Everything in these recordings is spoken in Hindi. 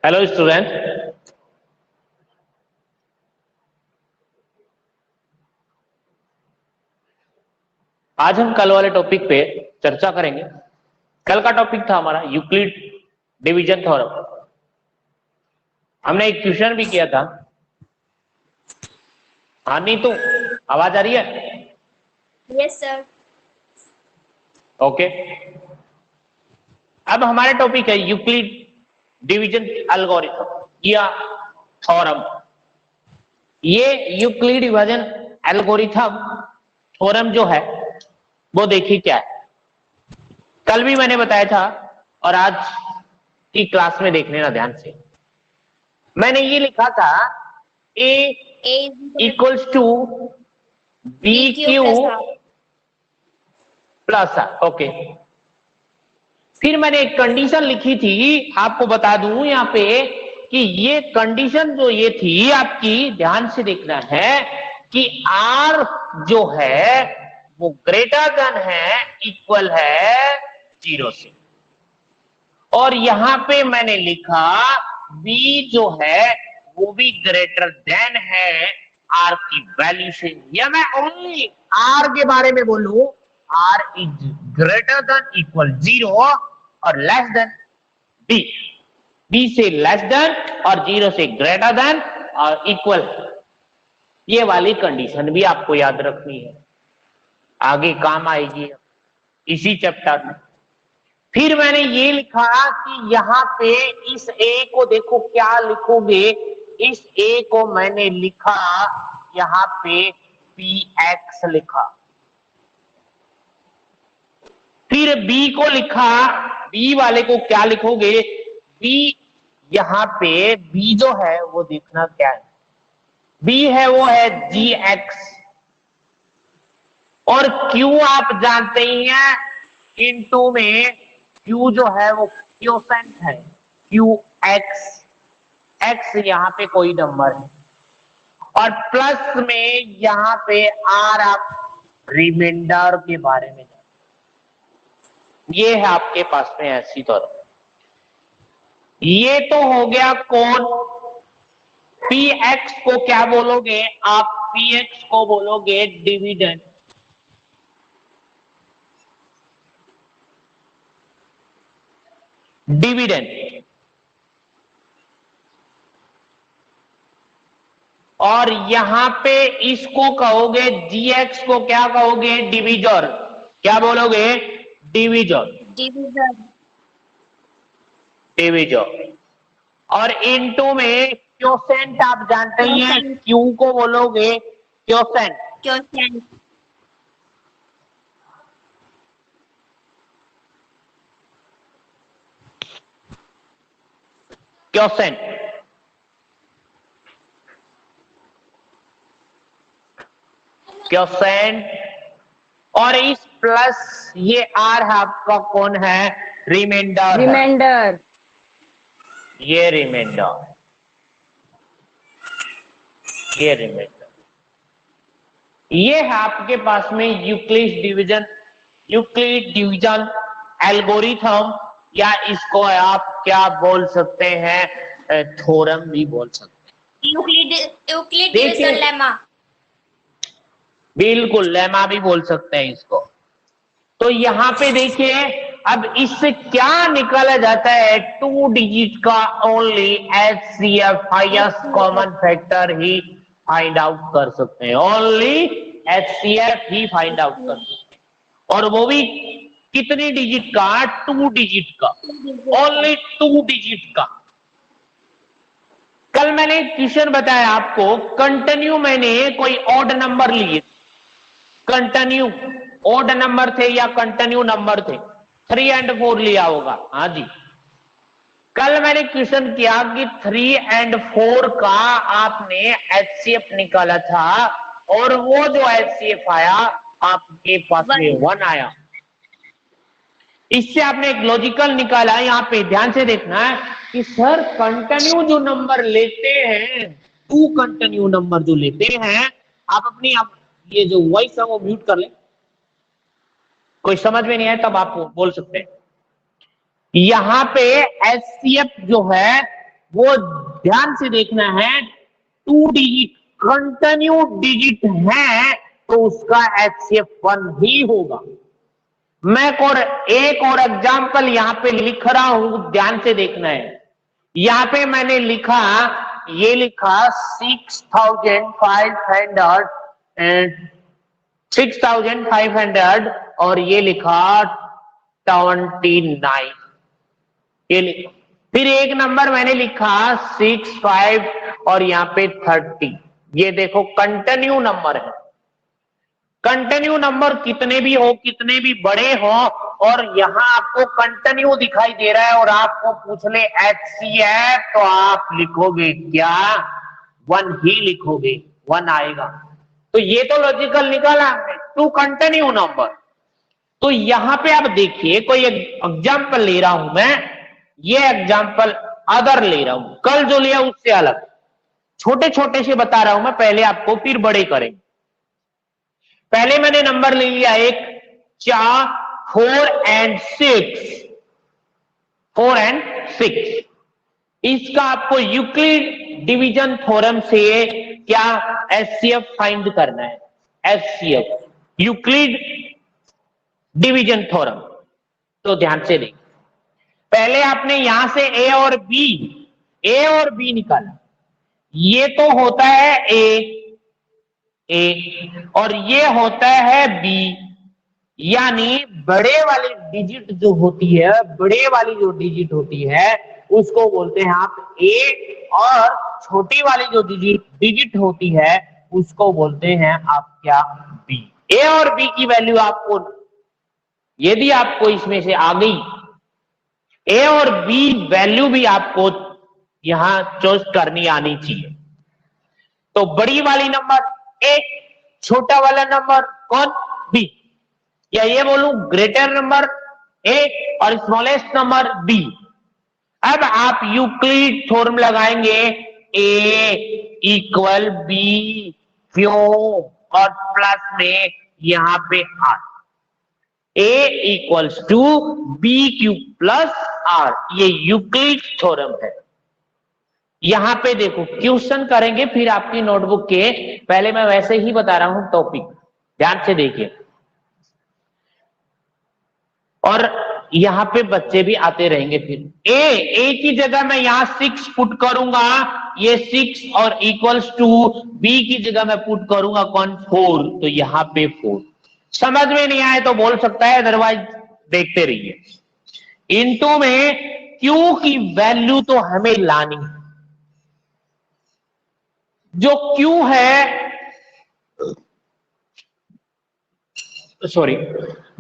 हेलो स्टूडेंट, आज हम कल वाले टॉपिक पे चर्चा करेंगे। कल का टॉपिक था हमारा यूक्लिड डिवीजन थ्योरम। हमने एक क्वेश्चन भी किया था। हाँ नहीं तो आवाज आ रही है? Yes sir. ओके, अब हमारा टॉपिक है यूक्लिड डिवीजन एल्गोरिथम या थ्योरम। ये यूक्लिड डिवीजन एल्गोरिथम थ्योरम जो है वो देखिए क्या है। कल भी मैंने बताया था और आज की क्लास में देख लेना ध्यान से। मैंने ये लिखा था A equals to B Q plus R. Okay, फिर मैंने एक कंडीशन लिखी थी, आपको बता दूं यहां पे कि ये कंडीशन जो ये थी आपकी, ध्यान से देखना है कि आर जो है वो ग्रेटर देन है, इक्वल है 0 से। और यहां पे मैंने लिखा बी जो है वो भी ग्रेटर देन है आर की वैल्यू से, या मैं ओनली आर के बारे में बोलूं, R is greater than equal 0 और लेस देन बी, बी से लेस देन और 0 से ग्रेटर देन और इक्वल। ये वाली कंडीशन भी आपको याद रखनी है, आगे काम आएगी इसी चैप्टर में। फिर मैंने ये लिखा कि यहां पे इस ए को देखो क्या लिखोगे, इस ए को मैंने लिखा यहां पे पी एक्स लिखा। फिर बी को लिखा, बी वाले को क्या लिखोगे, बी यहां पे बी जो है वो देखना क्या है, बी है वो है जी एक्स। और क्यू आप जानते ही हैं, इनटू में क्यू जो है वो क्योसेंट है, क्यू एक्स, एक्स यहां पे कोई नंबर है, और प्लस में यहां पे आर आप रिमाइंडर के बारे में जानते। ये है आपके पास में ऐसी तरह। ये तो हो गया कौन, पी एक्स को क्या बोलोगे आप, पी एक्स को बोलोगे डिविडेंड। डिविडेंड और यहां पे इसको कहोगे जी एक्स को क्या कहोगे, डिविजर। क्या बोलोगे, डिविजर, डिवीजन। डिविजर। और इनटू में क्योसेंट आप जानते ही हैं, क्यू को बोलोगे क्योसेंट। क्योसेंट। क्योसेंट क्योसेंट और इस प्लस ये आर आपका कौन है, रिमाइंडर। रिमाइंडर, ये रिमाइंडर, ये रिमाइंडर। ये है आपके पास में यूक्लिड डिवीजन एल्गोरिथम, या इसको आप क्या बोल सकते हैं, थ्योरम भी बोल सकते हैं। यूक्लिड डिवीजन लेमा, बिल्कुल लेमा भी बोल सकते हैं इसको। तो यहां पे देखिए, अब इससे क्या निकाला जाता है, 2 डिजिट का only HCF highest common factor ही फाइंड आउट कर सकते हैं, ओनली HCF ही फाइंड आउट कर सकते हैं, और वो भी कितनी डिजिट का, 2 डिजिट का, ओनली 2 डिजिट का। कल मैंने क्वेश्चन बताया आपको, कंटिन्यू मैंने कोई ऑड नंबर लिए, कंटिन्यू ऑड नंबर थे या कंटिन्यू नंबर थे, 3 और 4 लिया होगा। हाँ जी, कल मैंने क्वेश्चन किया कि 3 और 4 का आपने HCF निकाला था, और वो जो HCF आया आपके पास में 1 आया। इससे आपने एक लॉजिकल निकाला। यहां पे ध्यान से देखना है कि सर कंटिन्यू जो नंबर लेते हैं, 2 कंटिन्यू नंबर जो लेते हैं, आप अपनी ये जो वॉइस है वो म्यूट कर ले, कोई समझ में नहीं आए तब आप बोल सकते हैं। यहां पे HCF जो है वो ध्यान से देखना है। 2 डिजिट कंटिन्यू डिजिट है तो उसका HCF 1 ही होगा। मैं एक और एग्जाम्पल यहां पे लिख रहा हूं, ध्यान से देखना है। यहां पे मैंने लिखा, ये लिखा 6,500 और ये लिखा 29, ये लिखा। फिर एक नंबर मैंने लिखा 65 और यहाँ पे 30। ये देखो कंटिन्यू नंबर है। कंटिन्यू नंबर कितने भी हो, कितने भी बड़े हो, और यहां आपको कंटिन्यू दिखाई दे रहा है और आपको पूछ ले HCF, तो आप लिखोगे क्या? 1 ही लिखोगे, 1 आएगा। तो ये तो लॉजिकल निकाला हमने, 2 कंटिन्यू नंबर। तो यहां पे आप देखिए, कोई एग्जाम्पल ले रहा हूं मैं, ये एग्जाम्पल अदर ले रहा हूं, कल जो लिया उससे अलग, छोटे छोटे से बता रहा हूं मैं पहले आपको, फिर बड़े करें। पहले मैंने नंबर ले लिया एक 4, 4 and 6। इसका आपको यूक्लिड डिवीजन थ्योरम से क्या HCF फाइंड करना है। HCF Euclid division theorem. तो ध्यान से देख, पहले आपने यहां से A और B निकाला। ये तो होता है A और ये होता है B, यानी बड़े वाली डिजिट जो होती है, बड़े वाली जो डिजिट होती है उसको बोलते हैं आप A, और छोटी वाली जो डिजिट होती है उसको बोलते हैं आप क्या? B। A और B की वैल्यू आपको, यदि आपको इसमें से आ गई A और B वैल्यू भी आपको यहां चॉइस करनी आनी चाहिए। तो बड़ी वाली नंबर A, छोटा वाला नंबर कौन? B, या ये बोलूं ग्रेटर नंबर A और स्मॉलेस्ट नंबर B। अब आप यूक्लिड थ्योरम लगाएंगे, A इक्वल B क्यों, और प्लस में यहां पे R, A equals to B Q plus R, ये यूक्लिड थ्योरम है। यहां पे देखो क्वेश्चन करेंगे फिर आपकी नोटबुक के, पहले मैं वैसे ही बता रहा हूं टॉपिक, ध्यान से देखिए। और यहां पे बच्चे भी आते रहेंगे। फिर ए की जगह मैं यहां 6 पुट करूंगा, ये 6, और इक्वल्स टू B की जगह मैं पुट करूंगा कौन? 4, तो यहां पे 4। समझ में नहीं आए तो बोल सकता है, अदरवाइज देखते रहिए। इनटू में Q की वैल्यू तो हमें लानी है। जो Q है, सॉरी,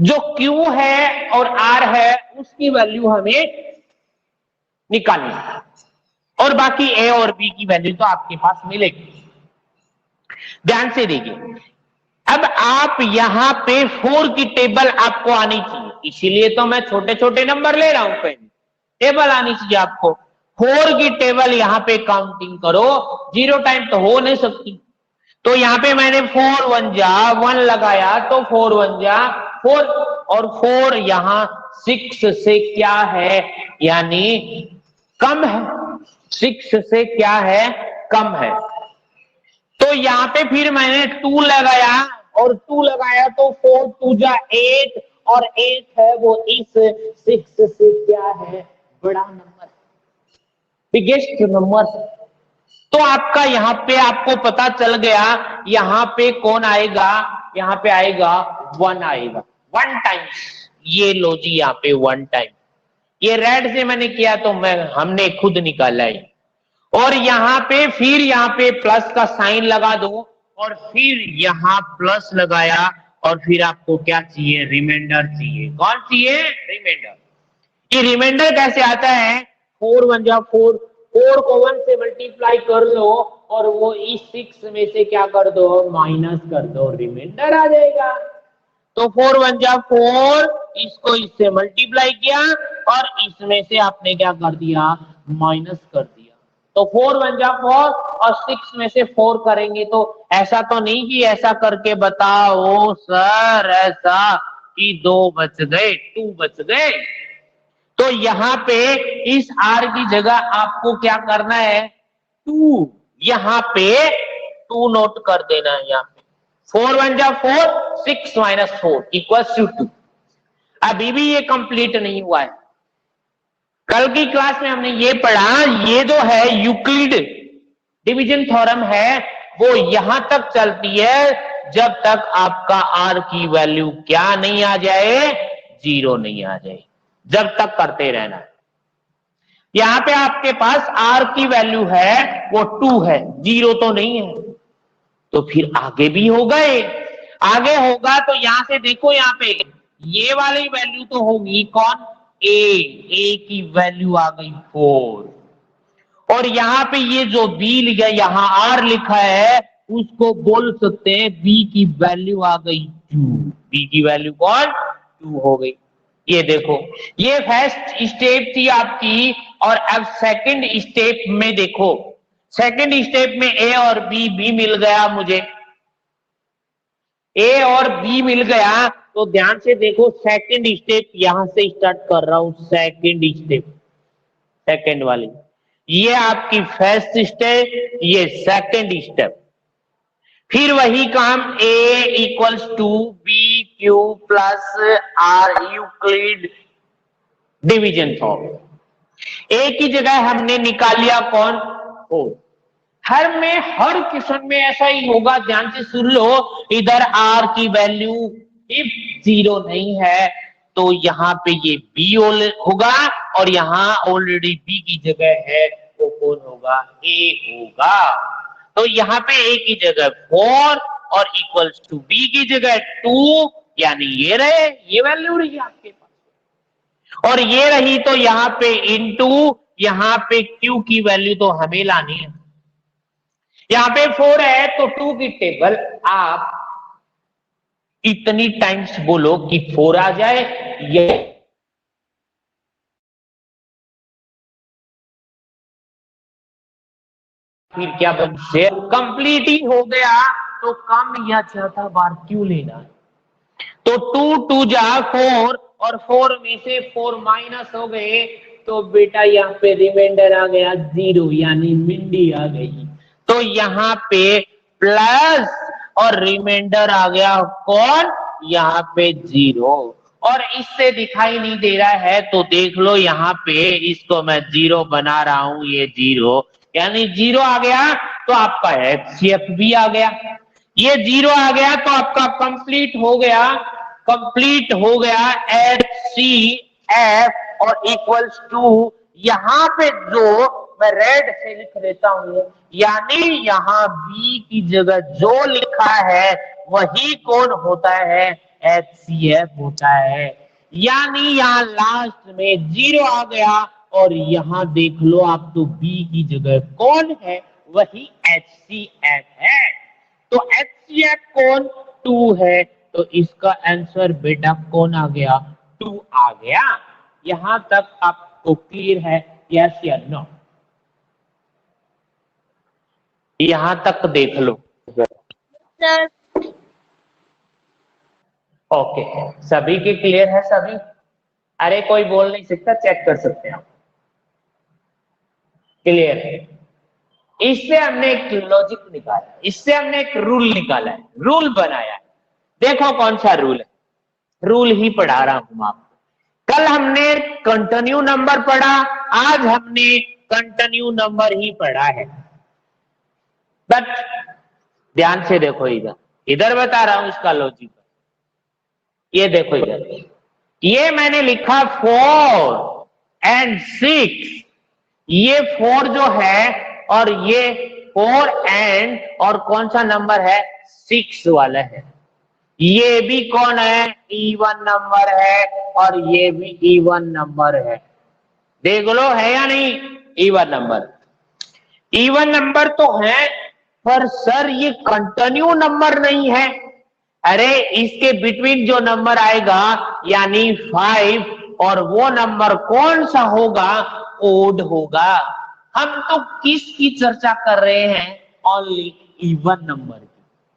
जो Q है और R है उसकी वैल्यू हमें निकालनी है, और बाकी A और B की वैल्यू तो आपके पास मिलेगी। ध्यान से देखिए, अब आप यहां पे 4 की टेबल आपको आनी चाहिए, इसीलिए तो मैं छोटे छोटे नंबर ले रहा हूं। पहले टेबल आनी चाहिए आपको। 4 की टेबल यहां पे काउंटिंग करो, 0 टाइम तो हो नहीं सकती। तो यहां पे मैंने 4 1 जा 1 लगाया, तो 4 1 जा 4, और 4 यहां 6 से क्या है, यानी कम है। 6 से क्या है? कम है। तो यहां पे फिर मैंने 2 लगाया, और 2 लगाया तो 4 2 जा 8, और 8 है वो इस 6 से क्या है? बड़ा नंबर, बिगेस्ट नंबर। तो आपका यहां पे आपको पता चल गया, यहां पे कौन आएगा? यहां पे आएगा 1 आएगा, 1 टाइम्स। ये लो जी, यहां पे 1 टाइम, ये रेड से मैंने किया तो हमने खुद निकाला है। और यहां पे फिर यहां पे प्लस का साइन लगा दो, और फिर यहां प्लस लगाया, और फिर आपको क्या चाहिए? रिमाइंडर चाहिए। कौन चाहिए? रिमाइंडर। ये रिमाइंडर कैसे आता है? 4 1 जा 4, 4 को 1 से मल्टीप्लाई कर लो, और वो इस 6 में से क्या कर दो? माइनस कर दो, रिमाइंडर आ जाएगा। तो 4 1 जा 4, इसको इससे मल्टीप्लाई किया, और इसमें से आपने क्या कर दिया? माइनस कर दिया। तो 4 1 जा 4, और 6 में से 4 करेंगे तो ऐसा तो नहीं कि ऐसा करके बताओ सर ऐसा कि 2 बच गए, 2 बच गए। तो यहाँ पे इस r की जगह आपको क्या करना है, 2, यहाँ पे 2 नोट कर देना है। यहाँ पे 4 1 जा 4, 6 माइनस 4 इक्वल्स टू 2। अभी भी ये कंप्लीट नहीं हुआ है। कल की क्लास में हमने ये पढ़ा, ये जो है यूक्लिड डिवीजन थ्योरम है, वो यहां तक चलती है जब तक आपका r की वैल्यू क्या नहीं आ जाए, 0 नहीं आ जाए, जब तक करते रहना। यहां पे आपके पास r की वैल्यू है वो 2 है, 0 तो नहीं है, तो फिर आगे भी होगा। आगे होगा तो यहां से देखो, यहाँ पे ये वाली वैल्यू तो होगी कौन, a की वैल्यू आ गई 4, और यहाँ पे ये जो b लिखा है, यहाँ r लिखा है, उसको बोल सकते हैं b की वैल्यू आ गई 2, b की वैल्यू कौन 2 हो गई। ये देखो, ये फर्स्ट स्टेप थी आपकी, और अब सेकंड स्टेप में देखो, सेकंड स्टेप में a और b मिल गया मुझे, a और b मिल गया। तो ध्यान से देखो, सेकंड स्टेप यहां से स्टार्ट कर रहा हूं, सेकंड स्टेप, सेकंड वाली, ये आपकी फर्स्ट स्टेप, ये सेकंड स्टेप। फिर वही काम, a equals to B Q plus r Euclid division form. a की जगह हमने निकाल लिया कौन, 4। हर क्वेश्चन में ऐसा ही होगा, ध्यान से सुन लो। इधर r की वैल्यू इफ 0 नहीं है तो यहाँ पे ये b होगा, और यहाँ ऑलरेडी b की जगह है, वो कौन होगा, a होगा। तो यहाँ पे a की जगह 4 और इक्वल्स टू b की जगह 2, यानी ये रहे, ये वैल्यू रही आपके पास, और ये रही तो यहाँ पे इनटू, यहाँ पे q की वैल्यू तो हमें लानी है। यहाँ पे 4 है तो 2 की टेबल आप इतनी टाइम्स बोलो कि 4 आ जाए, ये फिर क्या बन से कंप्लीट ही हो गया, तो कम या ज्यादा बार क्यों लेना है। तो 2 2 जा 4, और 4 में से 4 माइनस हो गए, तो बेटा यहाँ पे रिमाइंडर आ गया 0, यानी मिंडी आ गई। तो यहाँ पे प्लस और रिमाइंडर आ गया कौन, यहाँ पे 0, और इससे दिखाई नहीं दे रहा है तो देख लो, यहाँ पे इसको मैं 0 बना रहा हूं, ये 0, यानी 0 आ गया तो आपका HCF भी आ गया। ये 0 आ गया तो आपका कंप्लीट हो गया, कंप्लीट हो गया HCF, और इक्वल्स टू, यहाँ पे जो मैं रेड से लिख देता हूं, यानी यहाँ B की जगह जो लिखा है वही कौन होता है, HCF होता है। यानी यहाँ लास्ट में 0 आ गया, और यहाँ देख लो आप, तो B की जगह कौन है, वही HCF है। तो HCF कौन 2 है, तो इसका आंसर बेटा कौन आ गया, 2 आ गया। यहां तक आपको क्लियर है, यस या नो? यहां तक देख लो सर। ओके, सभी के क्लियर है सभी? अरे कोई बोल नहीं सकता, चेक कर सकते हैं आप, क्लियर है। इससे हमने एक लॉजिक निकाला, इससे हमने एक रूल निकाला है, रूल बनाया है। देखो कौन सा रूल है, रूल ही पढ़ा रहा हूं आपको। कल हमने कंटिन्यू नंबर पढ़ा, आज हमने कंटिन्यू नंबर ही पढ़ा है। बट ध्यान से देखो, इधर इधर बता रहा हूं इसका लॉजिक। ये देखो इधर, ये मैंने लिखा 4 and 6, ये 4 जो है, और ये 4 and और कौन सा नंबर है, 6 वाला है। ये भी कौन है, इवन नंबर है, और ये भी इवन नंबर है। देख लो है या नहीं, इवन नंबर, इवन नंबर तो है, पर सर ये कंटिन्यू नंबर नहीं है। अरे इसके बिटवीन जो नंबर आएगा, यानी 5, और वो नंबर कौन सा होगा, ओड होगा। हम तो किसकी चर्चा कर रहे हैं, ओनली इवन नंबर की,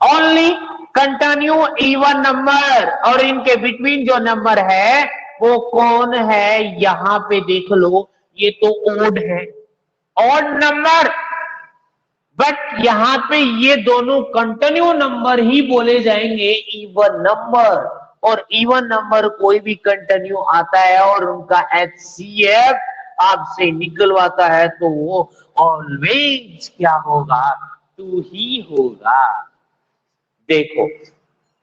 ओनली कंटिन्यू इवन नंबर, और इनके बिटवीन जो नंबर है वो कौन है, यहां पे देख लो, ये तो ओड है, ऑड नंबर, बट यहां पे ये दोनों कंटिन्यू नंबर ही बोले जाएंगे इवन नंबर, और इवन नंबर कोई भी कंटिन्यू आता है और उनका HCF आपसे निकलवाता है तो वो ऑलवेज क्या होगा, 2 ही होगा। देखो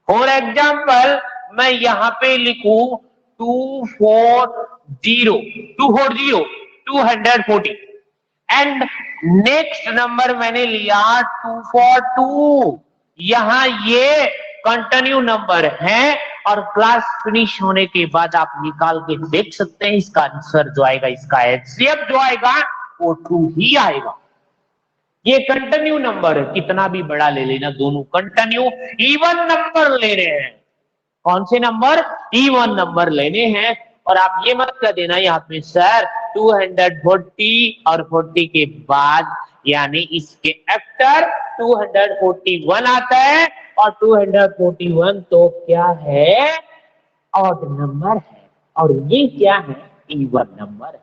फॉर एग्जाम्पल मैं यहां पे लिखूं 240 एंड नेक्स्ट नंबर मैंने लिया 242। यहां ये कंटिन्यू नंबर है और क्लास फिनिश होने के बाद आप निकाल के देख सकते हैं इसका आंसर जो आएगा, इसका HCF जो आएगा वो 2 ही आएगा। ये कंटिन्यू नंबर है, कितना भी बड़ा ले लेना, दोनों कंटिन्यू इवन नंबर ले रहे हैं। कौन से नंबर, इवन नंबर लेने हैं। और आप ये मत कर देना यहाँ पे सर 240 और 40 के बाद यानी इसके आफ्टर 241 आता है, और 241 तो क्या है, ऑड नंबर है, और ये क्या है, इवन नंबर है।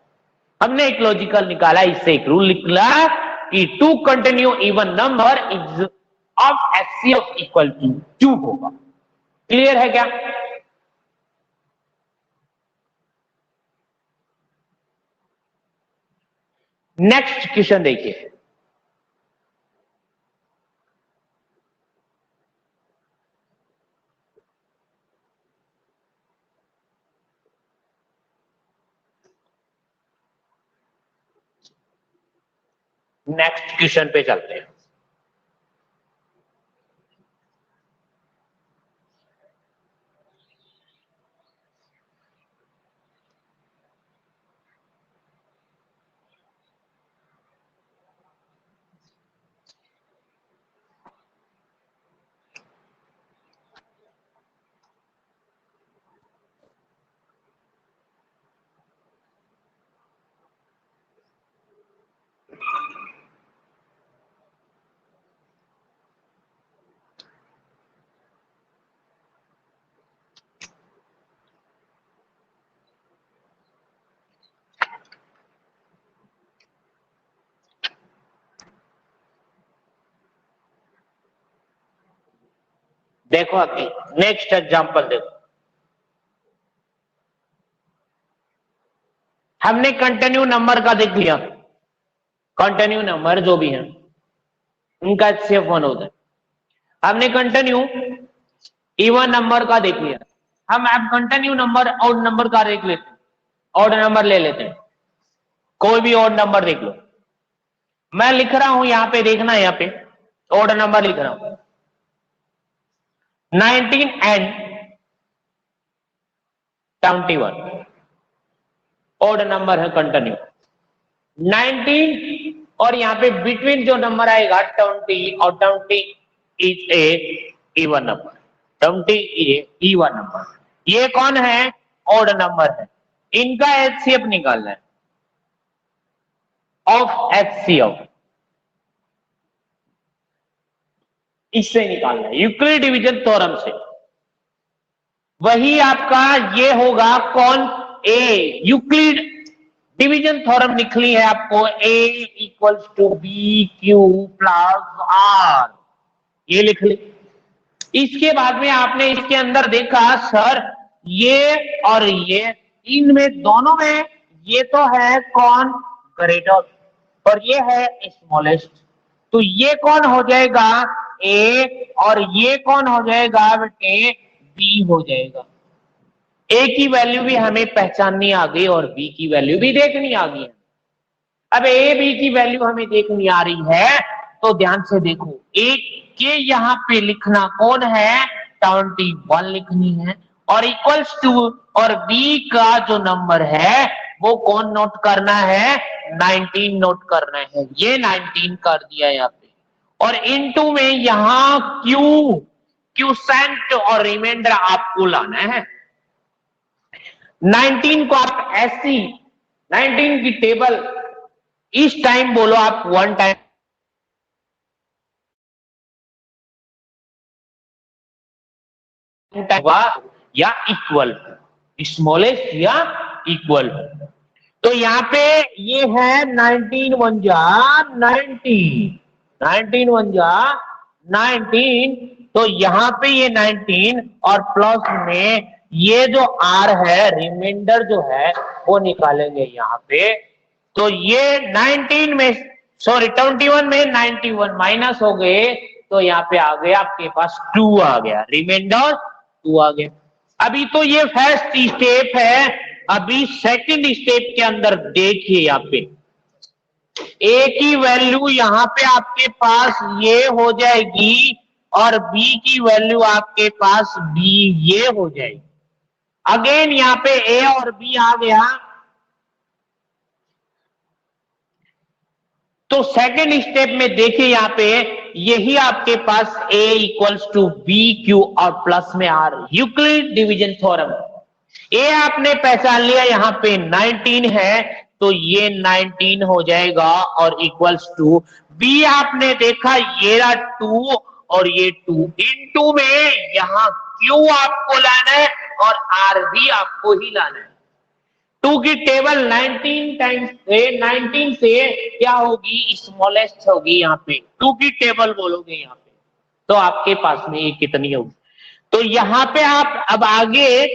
हमने एक लॉजिकल निकाला, इससे एक रूल निकला कि 2 continue even number is of HCF equal to 2 होगा। क्लियर है क्या? नेक्स्ट क्वेश्चन देखिए, नेक्स्ट क्वेश्चन पे चलते हैं। देखो अभी नेक्स्ट एग्जांपल देखो, हमने कंटिन्यू नंबर का देख लिया, कंटिन्यू नंबर जो भी है उनका HCF 1 होता है। हमने कंटिन्यू इवन नंबर का देख लिया, हम अब कंटिन्यू नंबर ऑड नंबर का देख लेते हैं, ऑड नंबर ले लेते हैं, कोई भी ऑड नंबर देख लो। मैं लिख रहा हूं यहां पे, देखना है यहां पे ऑड नंबर लिख रहा हूं 19 एंड 21, ऑड नंबर है कंटिन्यू 19, और यहां पे बिटवीन जो नंबर आएगा 20, और 20 is a even number, 20 is even number. ये कौन है, ऑड नंबर है, इनका HCF निकालना है, ऑफ HCF इससे निकालना है, यूक्लिड डिवीजन थ्योरम से। वही आपका ये होगा कौन, ए, यूक्लिड डिवीजन थ्योरम निकली है आपको, A equals to BQ plus R, ये लिख ली। इसके बाद में आपने इसके अंदर देखा सर ये और ये, इनमें दोनों में ये तो है कौन, ग्रेटर, और ये है स्मॉलेस्ट, तो ये कौन हो जाएगा, A, और ये कौन हो जाएगा बेटे, B हो जाएगा। A की वैल्यू भी हमें पहचाननी आ गई और B की वैल्यू भी देखनी आ गई है। अब A B की वैल्यू हमें देखनी आ रही है तो ध्यान से देखो, A के यहां पे लिखना कौन है, 21 लिखनी है, और इक्वल्स टू, और B का जो नंबर है वो कौन नोट करना है, 19 नोट करना है, ये 19 कर दिया यहाँ पे, और इनटू में यहां क्यूसेंट और रिमाइंडर आपको लाना है। 19 को आप ऐसी 19 की टेबल इस टाइम बोलो आप 1 टाइम या इक्वल, स्मॉलेस्ट या इक्वल। तो यहाँ पे ये है 19 1 जा 19, 19 1 जा 19, तो यहाँ पे ये 19 और प्लस में ये जो r है रिमाइंडर जो है वो निकालेंगे यहाँ पे। तो ये 19 में सॉरी 21 में 91 माइनस हो गए, तो यहाँ पे आ गया आपके पास 2 आ गया, रिमाइंडर 2 आ गया। अभी तो ये फर्स्ट स्टेप है, अभी सेकंड स्टेप के अंदर देखिए यहाँ पे a की वैल्यू यहाँ पे आपके पास ये हो जाएगी और b की वैल्यू आपके पास b ये हो जाएगी। अगेन यहाँ पे a और b आ गया, तो सेकंड स्टेप में देखिए यहाँ पे यही आपके पास a equals to B Q और प्लस में r, Euclid division theorem. a आपने पहचान लिया यहाँ पे 19 है, तो ये 19 हो जाएगा और इक्वल्स टू b आपने देखा ये रहा 2 और ये 2 इनटू में यहाँ q आपको लाना है और r भी आपको ही लाना है। 2 की टेबल 19 टाइम्स 19 से क्या होगी, स्मॉलेस्ट होगी यहाँ पे 2 की टेबल बोलोगे यहाँ पे, तो आपके पास में ये कितनी होगी। तो यहाँ पे आप अब आगे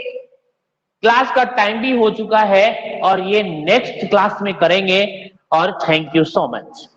क्लास का टाइम भी हो चुका है और ये नेक्स्ट क्लास में करेंगे और थैंक यू सो मच।